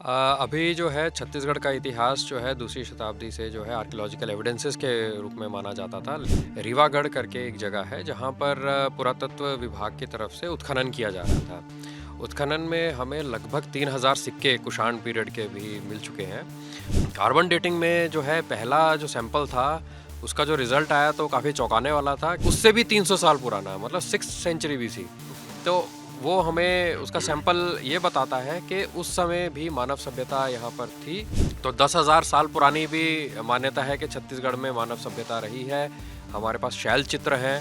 अभी जो है छत्तीसगढ़ का इतिहास जो है दूसरी शताब्दी से जो है आर्कियोलॉजिकल एविडेंसेस के रूप में माना जाता था। रीवागढ़ करके एक जगह है जहाँ पर पुरातत्व विभाग की तरफ से उत्खनन किया जा रहा था। उत्खनन में हमें लगभग 3000 सिक्के कुषाण पीरियड के भी मिल चुके हैं। कार्बन डेटिंग में जो है पहला जो सैंपल था उसका जो रिजल्ट आया तो काफ़ी चौंकाने वाला था। उससे भी 300 साल पुराना, मतलब 6th सेंचुरी बीसी। तो वो हमें उसका सैंपल ये बताता है कि उस समय भी मानव सभ्यता यहाँ पर थी। तो 10,000 साल पुरानी भी मान्यता है कि छत्तीसगढ़ में मानव सभ्यता रही है। हमारे पास शैल चित्र हैं।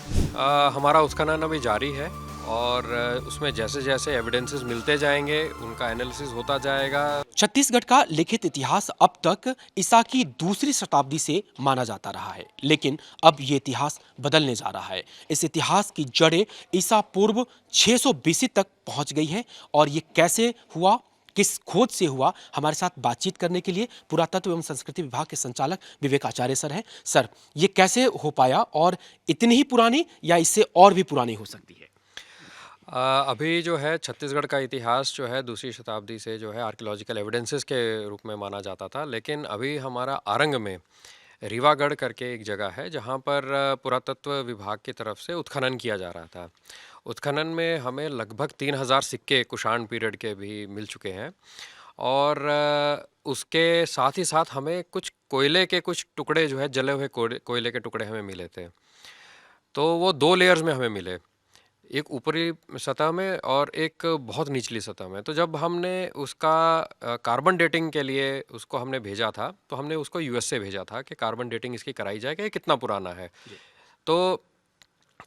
हमारा उत्खनन अभी जारी है और उसमें जैसे जैसे एविडेंसेस मिलते जाएंगे उनका एनालिसिस होता जाएगा। छत्तीसगढ़ का लिखित इतिहास अब तक ईसा की दूसरी शताब्दी से माना जाता रहा है, लेकिन अब ये इतिहास बदलने जा रहा है। इस इतिहास की जड़ें ईसा पूर्व 600 बीसी तक पहुंच गई है और ये कैसे हुआ, किस खोज से हुआ, हमारे साथ बातचीत करने के लिए पुरातत्व एवं संस्कृति विभाग के संचालक विवेक आचार्य सर हैं। सर, ये कैसे हो पाया और इतनी ही पुरानी या इससे और भी पुरानी हो सकती है? अभी जो है छत्तीसगढ़ का इतिहास जो है दूसरी शताब्दी से जो है आर्कियोलॉजिकल एविडेंसेस के रूप में माना जाता था, लेकिन अभी हमारा आरंग में रीवागढ़ करके एक जगह है जहाँ पर पुरातत्व विभाग की तरफ से उत्खनन किया जा रहा था। उत्खनन में हमें लगभग 3000 सिक्के कुषाण पीरियड के भी मिल चुके हैं और उसके साथ ही साथ हमें कुछ कोयले के कुछ टुकड़े जो है जले हुए कोयले के टुकड़े हमें मिले थे। तो वो 2 लेयर्स में हमें मिले। एक ऊपरी सतह में और एक बहुत निचली सतह में। तो जब हमने उसका कार्बन डेटिंग के लिए उसको हमने भेजा था, तो हमने उसको यूएस से भेजा था कि कार्बन डेटिंग इसकी कराई जाए कि ये कितना पुराना है। तो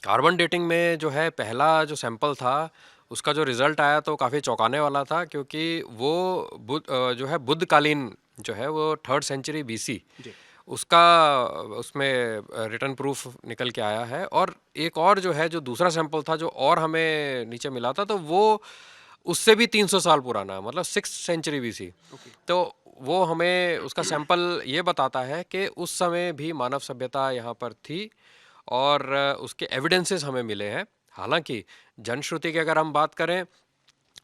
कार्बन डेटिंग में जो है पहला जो सैंपल था उसका जो रिज़ल्ट आया तो काफ़ी चौंकाने वाला था, क्योंकि वो जो है बुद्धकालीन जो है वो 3rd सेंचुरी बीसी उसका उसमें रिटर्न प्रूफ निकल के आया है। और एक और जो है जो दूसरा सैंपल था जो और हमें नीचे मिला था, तो वो उससे भी 300 साल पुराना, मतलब 6th सेंचुरी बीसी। तो वो हमें उसका सैंपल ये बताता है कि उस समय भी मानव सभ्यता यहाँ पर थी और उसके एविडेंसेस हमें मिले हैं। हालांकि जनश्रुति की अगर हम बात करें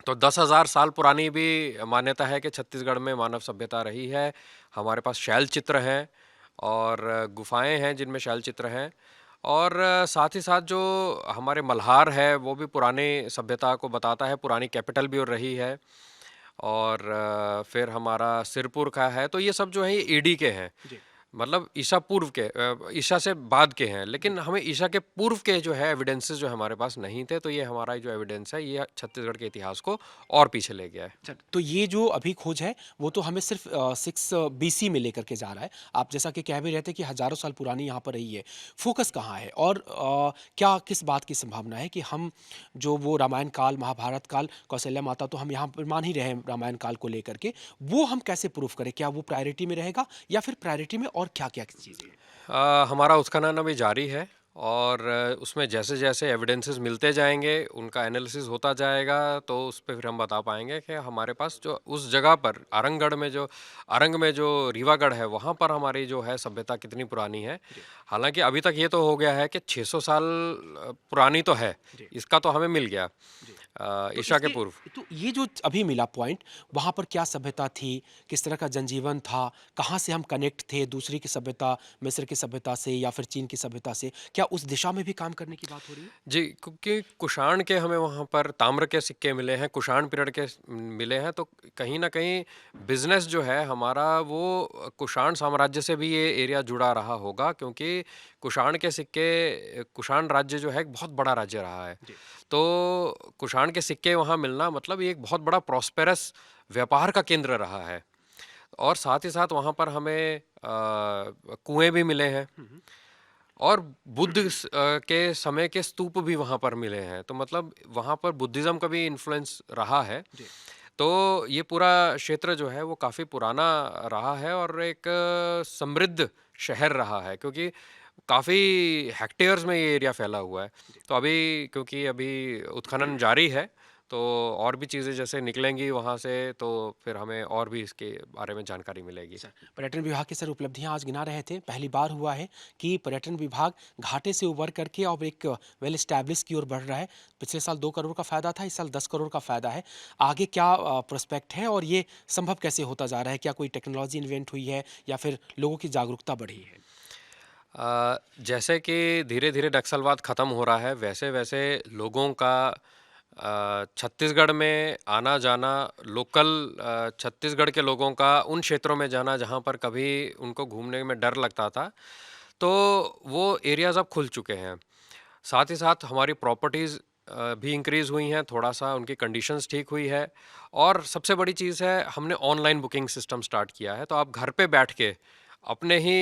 तो 10,000 साल पुरानी भी मान्यता है कि छत्तीसगढ़ में मानव सभ्यता रही है। हमारे पास शैल चित्र हैं और गुफाएं हैं जिनमें शैल चित्र हैं। और साथ ही साथ जो हमारे मल्हार है वो भी पुरानी सभ्यता को बताता है, पुरानी कैपिटल भी और रही है। और फिर हमारा सिरपुर का है। तो ये सब जो है ये ईडी के हैं, मतलब ईसा पूर्व के, ईसा से बाद के हैं, लेकिन हमें ईसा के पूर्व के जो है एविडेंसेस जो हमारे पास नहीं थे। तो ये हमारा जो एविडेंस है ये छत्तीसगढ़ के इतिहास को और पीछे ले गया है। तो ये जो अभी खोज है वो तो हमें सिर्फ 6 बीसी में लेकर के जा रहा है। आप जैसा कि कह भी रहे थे कि हजारों साल पुरानी यहाँ पर रही है। फोकस कहाँ है और क्या किस बात की संभावना है कि हम जो वो रामायण काल, महाभारत काल, कौशल्या माता तो हम यहाँ पर मान ही रहे हैं रामायण काल को लेकर के, वो हम कैसे प्रूफ करें? क्या वो प्रायोरिटी में रहेगा या फिर प्रायोरिटी में और क्या क्या चीज़ें हैं? हमारा उत्खनन अभी जारी है और उसमें जैसे जैसे एविडेंसेस मिलते जाएंगे उनका एनालिसिस होता जाएगा, तो उस पे फिर हम बता पाएंगे कि हमारे पास जो उस जगह पर आरंग में जो रीवागढ़ है वहाँ पर हमारी जो है सभ्यता कितनी पुरानी है। हालांकि अभी तक ये तो हो गया है कि 600 साल पुरानी तो है, इसका तो हमें मिल गया तो ईशा के इसके पूर्व। तो ये जो अभी मिला पॉइंट, वहाँ पर क्या सभ्यता थी, किस तरह का जनजीवन था, कहाँ से हम कनेक्ट थे दूसरी की सभ्यता, मिस्र की सभ्यता से या फिर चीन की सभ्यता से, क्या उस दिशा में भी काम करने की बात हो रही है? जी, क्योंकि कुषाण के हमें वहाँ पर ताम्र के सिक्के मिले हैं, कुषाण पीरियड के मिले हैं। तो कहीं न कहीं बिज़नेस जो है हमारा वो कुषाण साम्राज्य से भी ये एरिया जुड़ा रहा होगा, क्योंकि कुषाण के सिक्के, कुषाण राज्य जो है एक बहुत बड़ा राज्य रहा है। जी। तो कुषाण के सिक्के वहाँ मिलना मतलब ये एक बहुत बड़ा प्रॉस्पेरस व्यापार का केंद्र रहा है। और साथ ही साथ वहाँ पर हमें कुएँ भी मिले हैं और के समय के स्तूप भी वहाँ पर मिले हैं। तो मतलब वहाँ पर बुद्धिज़्म का भी इन्फ्लुएंस रहा है। जी। तो ये पूरा क्षेत्र जो है वो काफ़ी पुराना रहा है और एक समृद्ध शहर रहा है, क्योंकि काफ़ी हेक्टेयर्स में ये एरिया फैला हुआ है। तो अभी क्योंकि अभी उत्खनन जारी है, तो और भी चीज़ें जैसे निकलेंगी वहाँ से, तो फिर हमें और भी इसके बारे में जानकारी मिलेगी। सर, पर्यटन विभाग की सर उपलब्धियां आज गिना रहे थे। पहली बार हुआ है कि पर्यटन विभाग घाटे से उबर करके अब एक वेल एस्टैब्लिश की ओर बढ़ रहा है। पिछले साल 2 करोड़ का फायदा था, इस साल 10 करोड़ का फायदा है। आगे क्या प्रोस्पेक्ट है और ये संभव कैसे होता जा रहा है? क्या कोई टेक्नोलॉजी इन्वेंट हुई है या फिर लोगों की जागरूकता बढ़ी है? जैसे कि धीरे-धीरे नक्सलवाद ख़त्म हो रहा है, वैसे-वैसे लोगों का छत्तीसगढ़ में आना-जाना, लोकल छत्तीसगढ़ के लोगों का उन क्षेत्रों में जाना जहाँ पर कभी उनको घूमने में डर लगता था, तो वो एरियाज़ अब खुल चुके हैं। साथ ही साथ हमारी प्रॉपर्टीज़ भी इंक्रीज़ हुई हैं, थोड़ा-सा उनकी कंडीशंस ठीक हुई है, और सबसे बड़ी चीज़ है, हमने ऑनलाइन बुकिंग सिस्टम स्टार्ट किया है। तो आप घर पे बैठ के अपने ही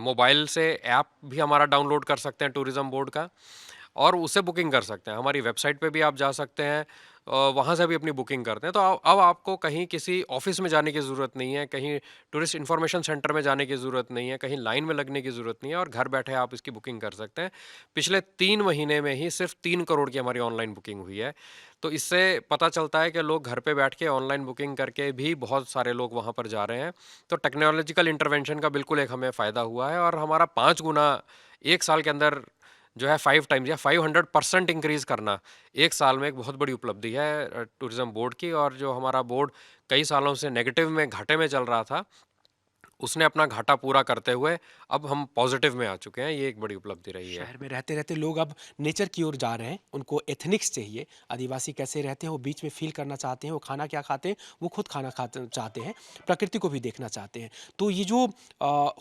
मोबाइल से ऐप भी हमारा डाउनलोड कर सकते हैं टूरिज़्म बोर्ड का, और उससे बुकिंग कर सकते हैं। हमारी वेबसाइट पे भी आप जा सकते हैं, वहाँ से भी अपनी बुकिंग करते हैं। तो अब आपको कहीं किसी ऑफ़िस में जाने की ज़रूरत नहीं है, कहीं टूरिस्ट इन्फॉर्मेशन सेंटर में जाने की ज़रूरत नहीं है, कहीं लाइन में लगने की ज़रूरत नहीं है, और घर बैठे आप इसकी बुकिंग कर सकते हैं। पिछले 3 महीने में ही सिर्फ़ 3 करोड़ की हमारी ऑनलाइन बुकिंग हुई है। तो इससे पता चलता है कि लोग घर पे बैठ के ऑनलाइन बुकिंग करके भी बहुत सारे लोग वहाँ पर जा रहे हैं। तो टेक्नोलॉजिकल इंटरवेंशन का बिल्कुल एक हमें फ़ायदा हुआ है, और हमारा 5 गुना 1 साल के अंदर जो है 5 टाइम्स या 500% इंक्रीज़ करना एक साल में एक बहुत बड़ी उपलब्धि है टूरिज़्म बोर्ड की। और जो हमारा बोर्ड कई सालों से नेगेटिव में, घाटे में चल रहा था, उसने अपना घाटा पूरा करते हुए अब हम पॉजिटिव में आ चुके हैं। ये एक बड़ी उपलब्धि रही है। शहर में रहते रहते लोग अब नेचर की ओर जा रहे हैं। उनको एथनिक्स चाहिए। आदिवासी कैसे रहते हैं वो बीच में फील करना चाहते हैं, वो खाना क्या खाते हैं वो खुद खाना खाते चाहते हैं, प्रकृति को भी देखना चाहते हैं। तो ये जो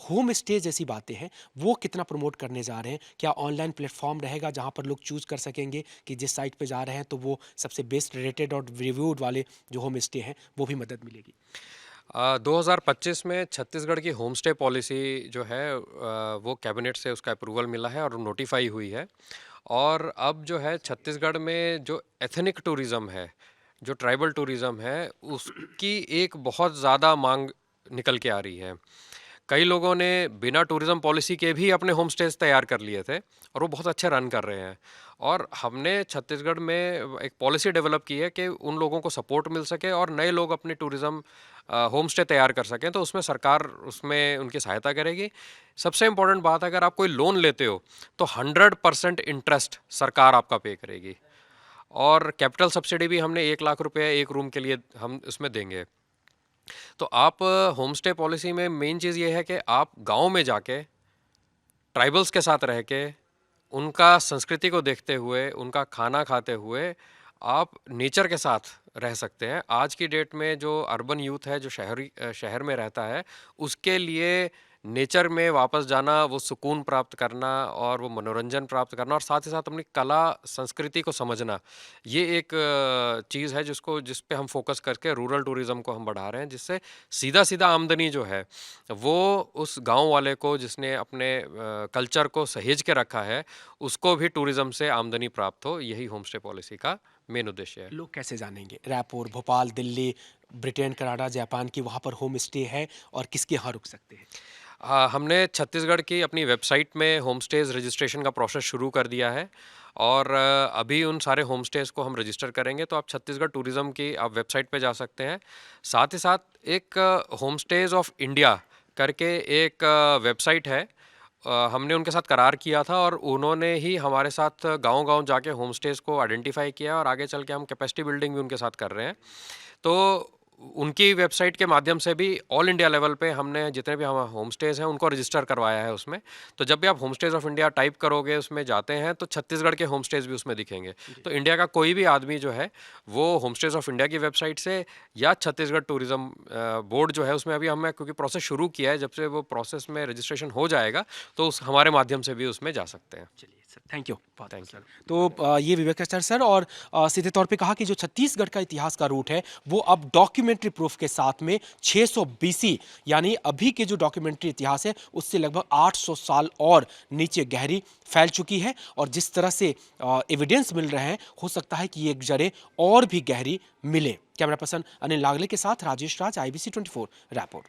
होम स्टे जैसी बातें हैं वो कितना प्रमोट करने जा रहे हैं? क्या ऑनलाइन प्लेटफॉर्म रहेगा जहाँ पर लोग चूज कर सकेंगे कि जिस साइट पे जा रहे हैं तो वो सबसे बेस्ट रेटेड और रिव्यूड वाले जो होम स्टे हैं वो भी मदद मिलेगी? 2025 में छत्तीसगढ़ की होम स्टे पॉलिसी जो है, वो कैबिनेट से उसका अप्रूवल मिला है और नोटिफाई हुई है। और अब जो है छत्तीसगढ़ में जो एथनिक टूरिज़्म है, जो ट्राइबल टूरिज़्म है, उसकी एक बहुत ज़्यादा मांग निकल के आ रही है। कई लोगों ने बिना टूरिज़्म पॉलिसी के भी अपने होम स्टेज तैयार कर लिए थे, और वो बहुत अच्छे रन कर रहे हैं। और हमने छत्तीसगढ़ में एक पॉलिसी डेवलप की है कि उन लोगों को सपोर्ट मिल सके और नए लोग अपनी टूरिज़्म होम स्टे तैयार कर सकें, तो उसमें सरकार उसमें उनकी सहायता करेगी। सबसे इम्पोर्टेंट बात, अगर आप कोई लोन लेते हो तो 100% इंटरेस्ट सरकार आपका पे करेगी, और कैपिटल सब्सिडी भी हमने 1 लाख रुपए एक रूम के लिए हम उसमें देंगे। तो आप होम स्टे पॉलिसी में मेन चीज़ ये है कि आप गांव में जाके ट्राइबल्स के साथ रह के उनका संस्कृति को देखते हुए, उनका खाना खाते हुए आप नेचर के साथ रह सकते हैं। आज की डेट में जो अर्बन यूथ है, जो शहर में रहता है, उसके लिए नेचर में वापस जाना, वो सुकून प्राप्त करना और वो मनोरंजन प्राप्त करना, और साथ ही साथ अपनी कला संस्कृति को समझना, ये एक चीज़ है जिस पे हम फोकस करके रूरल टूरिज़्म को हम बढ़ा रहे हैं, जिससे सीधा-सीधा आमदनी जो है वो उस गांव वाले को, जिसने अपने कल्चर को सहेज के रखा है, उसको भी टूरिज़्म से आमदनी प्राप्त हो। यही होम स्टे पॉलिसी का मेन उद्देश्य है। लोग कैसे जानेंगे Raipur, Bhopal, Delhi, Britain, Canada, Japan की वहाँ पर होम स्टे है और किसके यहाँ रुक सकते हैं? हमने छत्तीसगढ़ की अपनी वेबसाइट में होम स्टेज़ रजिस्ट्रेशन का प्रोसेस शुरू कर दिया है, और अभी उन सारे होम स्टेज़ को हम रजिस्टर करेंगे। तो आप छत्तीसगढ़ टूरिज़्म की आप वेबसाइट पे जा सकते हैं। साथ ही साथ एक होम स्टेज़ ऑफ इंडिया करके एक वेबसाइट है, हमने उनके साथ करार किया था, और उन्होंने ही हमारे साथ गांव-गांव जाके होम स्टेज़ को आइडेंटिफाई किया, और आगे चल के हम कैपेसिटी बिल्डिंग भी उनके साथ कर रहे हैं। तो उनकी वेबसाइट के माध्यम से भी ऑल इंडिया लेवल पे हमने जितने भी हम होम स्टेज़ हैं उनको रजिस्टर करवाया है उसमें। तो जब भी आप home stage of India type करोगे, उसमें जाते हैं, तो छत्तीसगढ़ के होम स्टेज़ भी उसमें दिखेंगे। तो इंडिया का कोई भी आदमी जो है वो होम स्टेज़ ऑफ इंडिया की वेबसाइट से, या छत्तीसगढ़ टूरिज़्म बोर्ड जो है उसमें अभी हमें, क्योंकि प्रोसेस शुरू किया है, जब से वो प्रोसेस में रजिस्ट्रेशन हो जाएगा तो उस हमारे माध्यम से भी उसमें जा सकते हैं। चलिए सर, थैंक यू बहुत थैंक सर। तो ये विवेक सर और सीधे तौर पे कहा कि जो छत्तीसगढ़ का इतिहास का रूट है वो अब डॉक्यूमेंट्री प्रूफ के साथ में 600 बीसी यानी अभी के जो डॉक्यूमेंट्री इतिहास है उससे लगभग 800 साल और नीचे गहरी फैल चुकी है, और जिस तरह से एविडेंस मिल रहे हैं हो सकता है कि ये जड़ें और भी गहरी मिले। कैमरा पर्सन अनिल नागले के साथ राजेश राज, IBC 24 रायपुर।